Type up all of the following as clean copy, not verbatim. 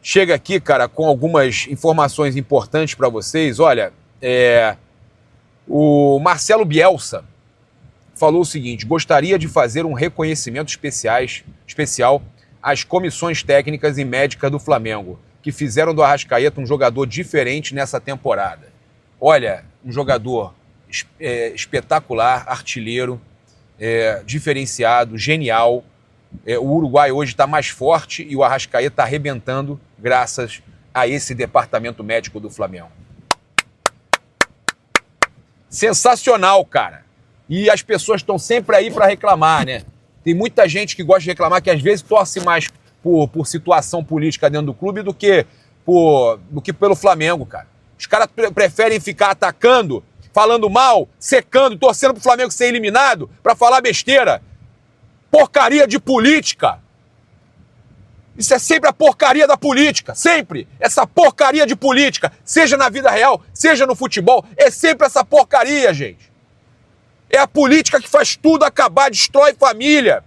chega aqui, cara, com algumas informações importantes para vocês. Olha, o Marcelo Bielsa falou o seguinte: gostaria de fazer um reconhecimento especial às comissões técnicas e médicas do Flamengo, que fizeram do Arrascaeta um jogador diferente nessa temporada. Olha, um jogador espetacular, artilheiro, diferenciado, genial. O Uruguai hoje está mais forte e o Arrascaeta está arrebentando graças a esse departamento médico do Flamengo. Sensacional, cara. E as pessoas estão sempre aí para reclamar, né? Tem muita gente que gosta de reclamar, que às vezes torce mais por situação política dentro do clube do que pelo Flamengo, cara. Os caras preferem ficar atacando, falando mal, secando, torcendo pro Flamengo ser eliminado para falar besteira. Porcaria de política. Isso é sempre a porcaria da política, sempre. Essa porcaria de política, seja na vida real, seja no futebol, é sempre essa porcaria, gente. É a política que faz tudo acabar, destrói família.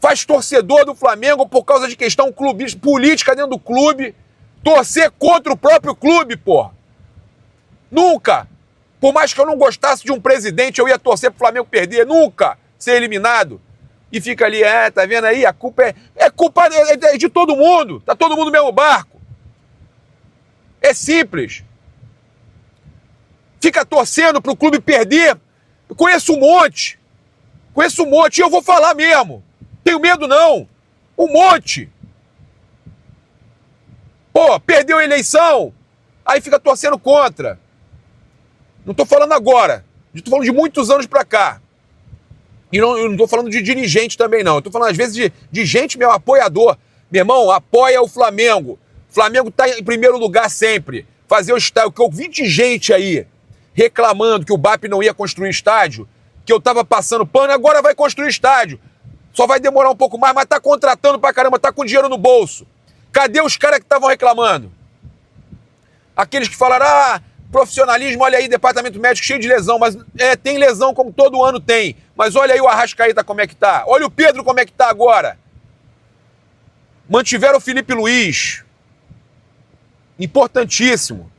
Faz torcedor do Flamengo, por causa de questão clubista, política dentro do clube, torcer contra o próprio clube, porra. Nunca. Por mais que eu não gostasse de um presidente, eu ia torcer pro Flamengo perder. Nunca ser eliminado. E fica ali, tá vendo aí? A culpa culpa de todo mundo. Tá todo mundo no mesmo barco. É simples. Fica torcendo pro clube perder. Eu conheço um monte. E eu vou falar mesmo. Tenho medo não. Um monte. Pô, perdeu a eleição. Aí fica torcendo contra. Não tô falando agora. Eu tô falando de muitos anos pra cá. E eu não tô falando de dirigente também não. Eu tô falando às vezes de gente mesmo, apoiador. Meu irmão, apoia o Flamengo. O Flamengo tá em primeiro lugar sempre. Fazer o estádio. Que eu vi de gente aí reclamando que o BAP não ia construir estádio, que eu tava passando pano, agora vai construir estádio. Só vai demorar um pouco mais, mas tá contratando pra caramba, tá com dinheiro no bolso. Cadê os caras que estavam reclamando? Aqueles que falaram, profissionalismo, olha aí, departamento médico cheio de lesão, mas tem lesão como todo ano tem. Mas olha aí o Arrascaeta como é que tá. Olha o Pedro como é que tá agora. Mantiveram o Felipe Luiz. Importantíssimo.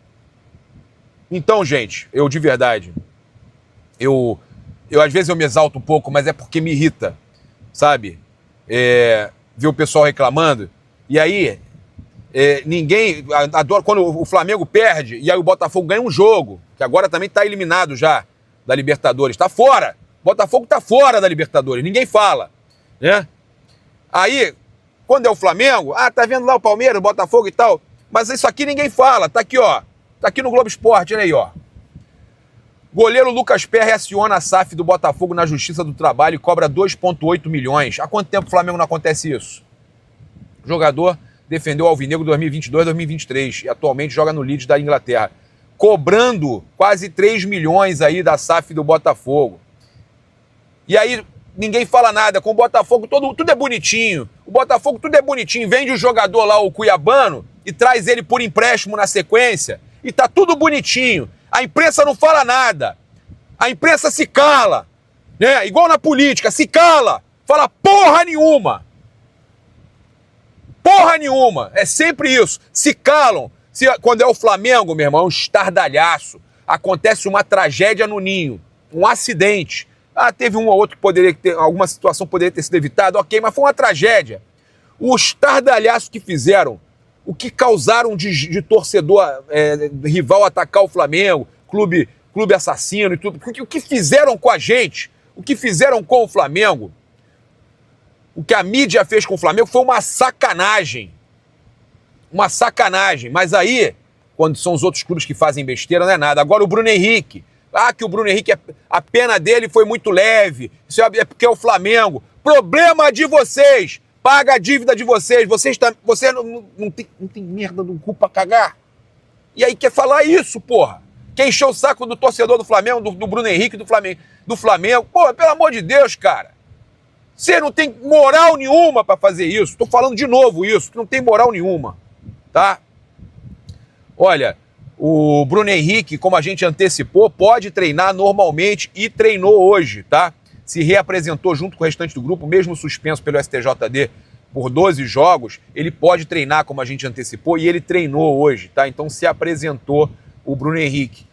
Então, gente, eu de verdade, eu às vezes eu me exalto um pouco, mas é porque me irrita, sabe? Ver o pessoal reclamando. E aí, ninguém adora quando o Flamengo perde e aí o Botafogo ganha um jogo, que agora também tá eliminado já da Libertadores, tá fora. O Botafogo tá fora da Libertadores, ninguém fala, né? Aí, quando é o Flamengo, tá vendo lá o Palmeiras, o Botafogo e tal, mas isso aqui ninguém fala, tá aqui, ó. Tá aqui no Globo Esporte, olha aí, ó. Goleiro Lucas Perry aciona a SAF do Botafogo na Justiça do Trabalho e cobra 2,8 milhões. Há quanto tempo o Flamengo não acontece isso? O jogador defendeu o Alvinegro 2022-2023 e atualmente joga no Leeds da Inglaterra, cobrando quase 3 milhões aí da SAF do Botafogo. E aí ninguém fala nada. Com o Botafogo tudo é bonitinho. O Botafogo tudo é bonitinho. Vende o jogador lá, o cuiabano, e traz ele por empréstimo na sequência. E tá tudo bonitinho. A imprensa não fala nada. A imprensa se cala. Né? Igual na política, se cala. Fala porra nenhuma. Porra nenhuma. É sempre isso. Se calam. Quando é o Flamengo, meu irmão, é um estardalhaço. Acontece uma tragédia no ninho. Um acidente. Teve um ou outro que poderia ter, alguma situação poderia ter sido evitada. Ok, mas foi uma tragédia. O estardalhaço que fizeram, o que causaram de torcedor rival atacar o Flamengo, clube assassino e tudo. O que fizeram com a gente, o que fizeram com o Flamengo, o que a mídia fez com o Flamengo foi uma sacanagem. Uma sacanagem. Mas aí, quando são os outros clubes que fazem besteira, não é nada. Agora o Bruno Henrique. Que o Bruno Henrique, a pena dele foi muito leve. Isso é porque é o Flamengo. Problema de vocês. Paga a dívida de vocês. Você não tem merda do cu pra cagar. E aí quer falar isso, porra. Quer encher o saco do torcedor do Flamengo, do Bruno Henrique, do Flamengo. Pô, pelo amor de Deus, cara. Você não tem moral nenhuma pra fazer isso. Tô falando de novo isso. Não tem moral nenhuma. Tá? Olha, o Bruno Henrique, como a gente antecipou, pode treinar normalmente e treinou hoje, tá? Se reapresentou junto com o restante do grupo, mesmo suspenso pelo STJD por 12 jogos, ele pode treinar, como a gente antecipou, e ele treinou hoje, tá? Então se apresentou o Bruno Henrique,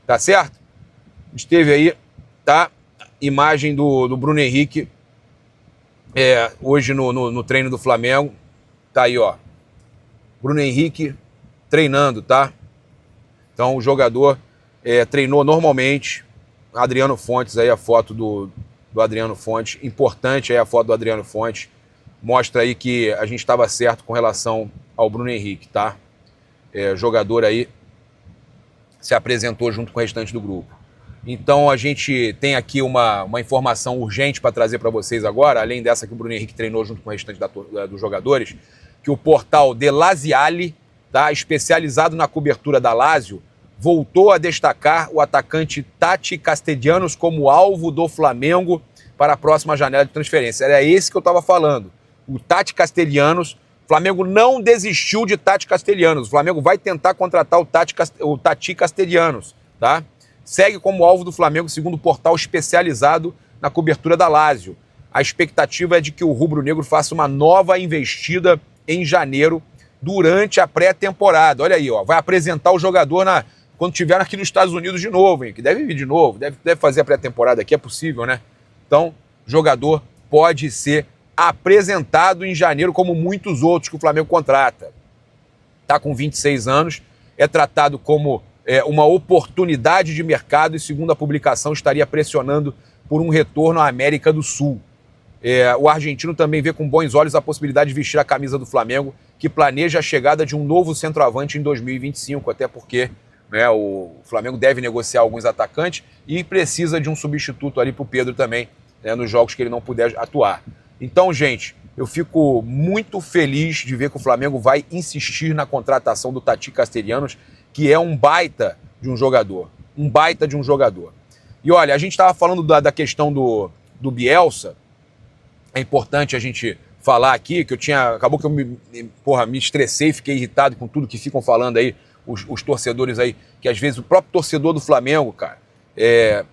tá certo? A gente teve aí, tá? Imagem do Bruno Henrique hoje no treino do Flamengo. Tá aí, ó. Bruno Henrique treinando, tá? Então o jogador treinou normalmente. Adriano Fontes aí, a foto do Adriano Fontes. Importante aí a foto do Adriano Fontes. Mostra aí que a gente estava certo com relação ao Bruno Henrique, tá? Jogador aí se apresentou junto com o restante do grupo. Então a gente tem aqui uma informação urgente para trazer para vocês agora, além dessa que o Bruno Henrique treinou junto com o restante dos jogadores, que o portal De Laziale, tá, especializado na cobertura da Lazio, voltou a destacar o atacante Tati Castellanos como alvo do Flamengo para a próxima janela de transferência. Era esse que eu estava falando. O Tati Castellanos, o Flamengo não desistiu de Tati Castellanos. O Flamengo vai tentar contratar o Tati Castellanos, tá? Segue como alvo do Flamengo, segundo o portal especializado na cobertura da Lazio. A expectativa é de que o rubro-negro faça uma nova investida em janeiro durante a pré-temporada. Olha aí, ó, vai apresentar o jogador quando estiver aqui nos Estados Unidos de novo, hein, que deve vir de novo, deve fazer a pré-temporada aqui, é possível, né? Então, o jogador pode ser apresentado em janeiro, como muitos outros que o Flamengo contrata. Está com 26 anos, é tratado como uma oportunidade de mercado e, segundo a publicação, estaria pressionando por um retorno à América do Sul. O argentino também vê com bons olhos a possibilidade de vestir a camisa do Flamengo, que planeja a chegada de um novo centroavante em 2025, até porque o Flamengo deve negociar alguns atacantes e precisa de um substituto ali para o Pedro também, nos jogos que ele não puder atuar. Então, gente, eu fico muito feliz de ver que o Flamengo vai insistir na contratação do Tati Castellanos, que é um baita de um jogador. Um baita de um jogador. E olha, a gente estava falando da questão do Bielsa. É importante a gente falar aqui, que acabou que eu me estressei, fiquei irritado com tudo que ficam falando aí, os torcedores aí, que às vezes o próprio torcedor do Flamengo, cara,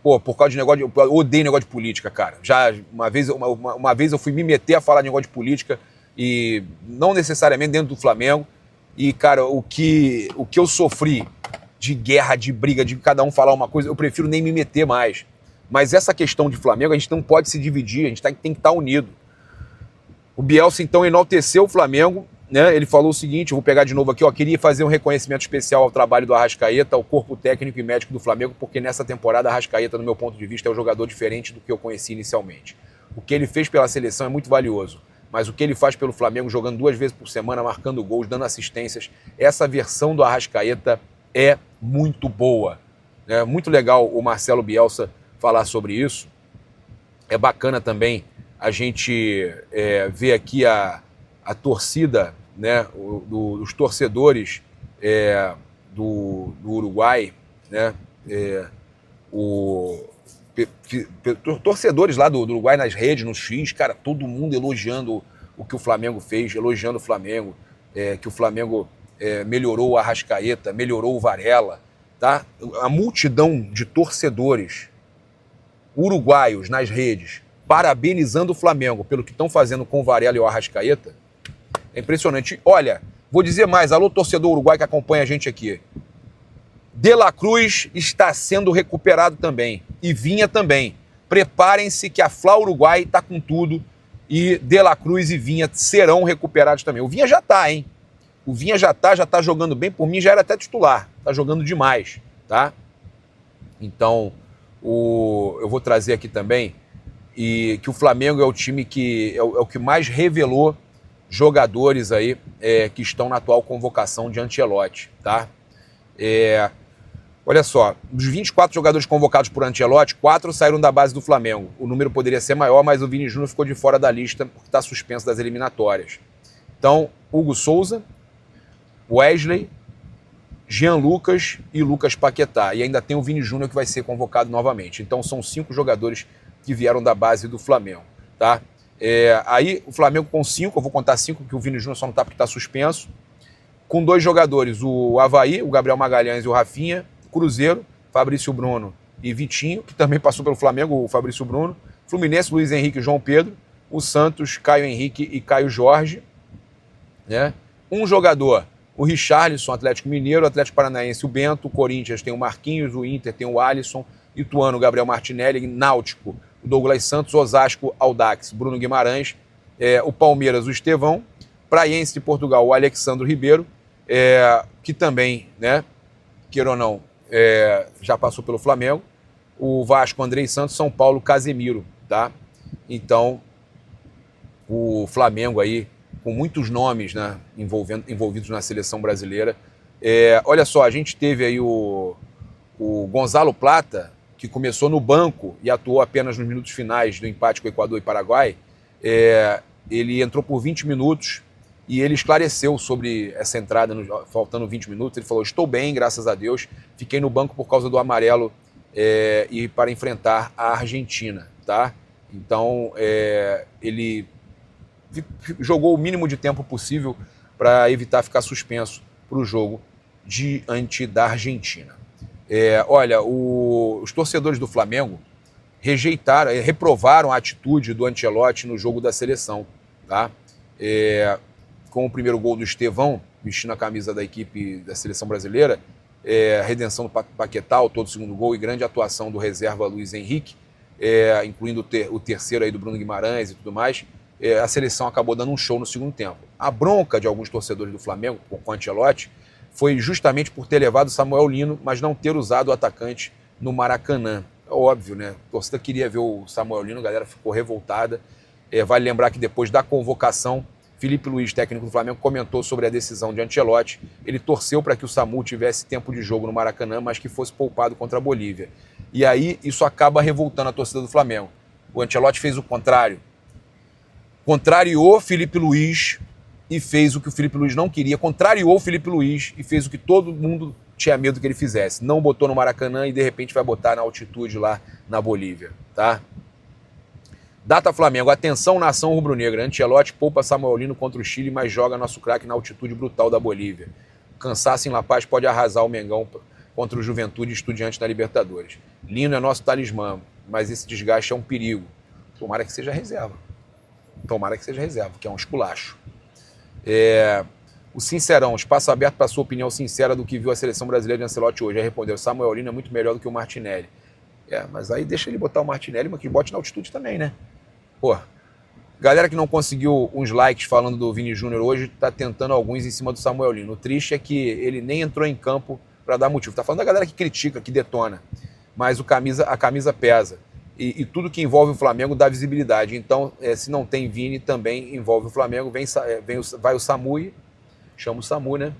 por causa de negócio, eu odeio negócio de política, cara. Já uma vez eu fui me meter a falar de negócio de política, e não necessariamente dentro do Flamengo, e, cara, o que eu sofri de guerra, de briga, de cada um falar uma coisa, eu prefiro nem me meter mais. Mas essa questão de Flamengo, a gente não pode se dividir, a gente tem que estar unido. O Bielsa, então, enalteceu o Flamengo, né? Ele falou o seguinte, eu vou pegar de novo aqui, ó, queria fazer um reconhecimento especial ao trabalho do Arrascaeta, ao corpo técnico e médico do Flamengo, porque nessa temporada, Arrascaeta, no meu ponto de vista, é um jogador diferente do que eu conheci inicialmente. O que ele fez pela seleção é muito valioso, mas o que ele faz pelo Flamengo, jogando 2 vezes por semana, marcando gols, dando assistências, essa versão do Arrascaeta é muito boa. É muito legal o Marcelo Bielsa falar sobre isso. É bacana também a gente ver aqui a torcida, né, os torcedores do Uruguai, né, torcedores lá do Uruguai nas redes, nos X, cara, todo mundo elogiando o que o Flamengo fez, elogiando o Flamengo, que o Flamengo melhorou o Arrascaeta, melhorou o Varela, tá? A multidão de torcedores uruguaios nas redes parabenizando o Flamengo pelo que estão fazendo com o Varela e o Arrascaeta é impressionante. Olha, vou dizer mais, alô torcedor uruguai que acompanha a gente aqui. De La Cruz está sendo recuperado também, e Vinha também. Preparem-se que a Fla Uruguai está com tudo, e De La Cruz e Vinha serão recuperados também. O Vinha já está, hein? O Vinha já tá jogando bem, por mim já era até titular, tá jogando demais, tá? Então, eu vou trazer aqui também, e que o Flamengo é o time que é o que mais revelou jogadores aí que estão na atual convocação de Ancelotti, tá? Olha só, dos 24 jogadores convocados por Ancelotti, 4 saíram da base do Flamengo. O número poderia ser maior, mas o Vini Júnior ficou de fora da lista porque está suspenso das eliminatórias. Então, Hugo Souza, Wesley, Jean Lucas e Lucas Paquetá. E ainda tem o Vini Júnior que vai ser convocado novamente. Então são 5 jogadores que vieram da base do Flamengo, tá? Aí o Flamengo com 5, eu vou contar 5 porque o Vini Júnior só não está porque está suspenso. Com 2 jogadores, o Avaí, o Gabriel Magalhães e o Rafinha. Cruzeiro, Fabrício Bruno e Vitinho, que também passou pelo Flamengo, o Fabrício Bruno. Fluminense, Luiz Henrique e João Pedro. o Santos, Caio Henrique e Caio Jorge, né? Um jogador, o Richarlison, Atlético Mineiro, Atlético Paranaense, o Bento, o Corinthians tem o Marquinhos, o Inter tem o Alisson, Ituano, Gabriel Martinelli, Náutico, o Douglas Santos, Osasco, Audax, Bruno Guimarães, o Palmeiras, o Estevão, Praiense de Portugal, o Alexandro Ribeiro, que também, né, queira ou não, já passou pelo Flamengo, o Vasco, Andrei Santos, São Paulo, Casemiro, tá? Então, o Flamengo aí, com muitos nomes, né, envolvidos na seleção brasileira. Olha só, a gente teve aí o Gonzalo Plata, que começou no banco e atuou apenas nos minutos finais do empate com o Equador e Paraguai. Ele entrou por 20 minutos e ele esclareceu sobre essa entrada, faltando 20 minutos. Ele falou: estou bem, graças a Deus, fiquei no banco por causa do amarelo e para enfrentar a Argentina, tá? Então, ele jogou o mínimo de tempo possível para evitar ficar suspenso para o jogo diante da Argentina. Olha, os torcedores do Flamengo reprovaram a atitude do Ancelotti no jogo da seleção, tá? Com o primeiro gol do Estevão, vestindo a camisa da equipe da seleção brasileira, a redenção do Paquetá, o todo segundo gol, e grande atuação do reserva Luiz Henrique, incluindo o terceiro aí do Bruno Guimarães e tudo mais, a seleção acabou dando um show no segundo tempo. A bronca de alguns torcedores do Flamengo com o Ancelotti foi justamente por ter levado o Samuel Lino, mas não ter usado o atacante no Maracanã. É óbvio, né? A torcida queria ver o Samuel Lino, a galera ficou revoltada. Vale lembrar que depois da convocação, Felipe Luiz, técnico do Flamengo, comentou sobre a decisão de Ancelotti. Ele torceu para que o Samu tivesse tempo de jogo no Maracanã, mas que fosse poupado contra a Bolívia. E aí isso acaba revoltando a torcida do Flamengo. O Ancelotti fez o contrário. Contrariou Felipe Luiz e fez o que o Felipe Luiz não queria. Contrariou o Felipe Luiz e fez o que todo mundo tinha medo que ele fizesse. Não botou no Maracanã e de repente vai botar na altitude lá na Bolívia, tá? Data Flamengo, atenção nação rubro-negra. Ancelotti poupa Samuel Lino contra o Chile, mas joga nosso craque na altitude brutal da Bolívia. Cansaço em La Paz pode arrasar o Mengão contra o Juventude e Estudiantes na Libertadores. Lino é nosso talismã, mas esse desgaste é um perigo. Tomara que seja reserva. Tomara que seja reserva, que é um esculacho. O Sincerão, espaço aberto para a sua opinião sincera do que viu a seleção brasileira de Ancelotti hoje. Aí respondeu: Samuel Lino é muito melhor do que o Martinelli. Mas aí deixa ele botar o Martinelli, mas que bote na altitude também, né? Pô, galera que não conseguiu uns likes falando do Vini Júnior hoje, tá tentando alguns em cima do Samuel Lino. O triste é que ele nem entrou em campo para dar motivo. Tá falando da galera que critica, que detona. Mas a camisa pesa. E tudo que envolve o Flamengo dá visibilidade. Então, se não tem Vini, também envolve o Flamengo. Vai o Samu, chama o Samu, né?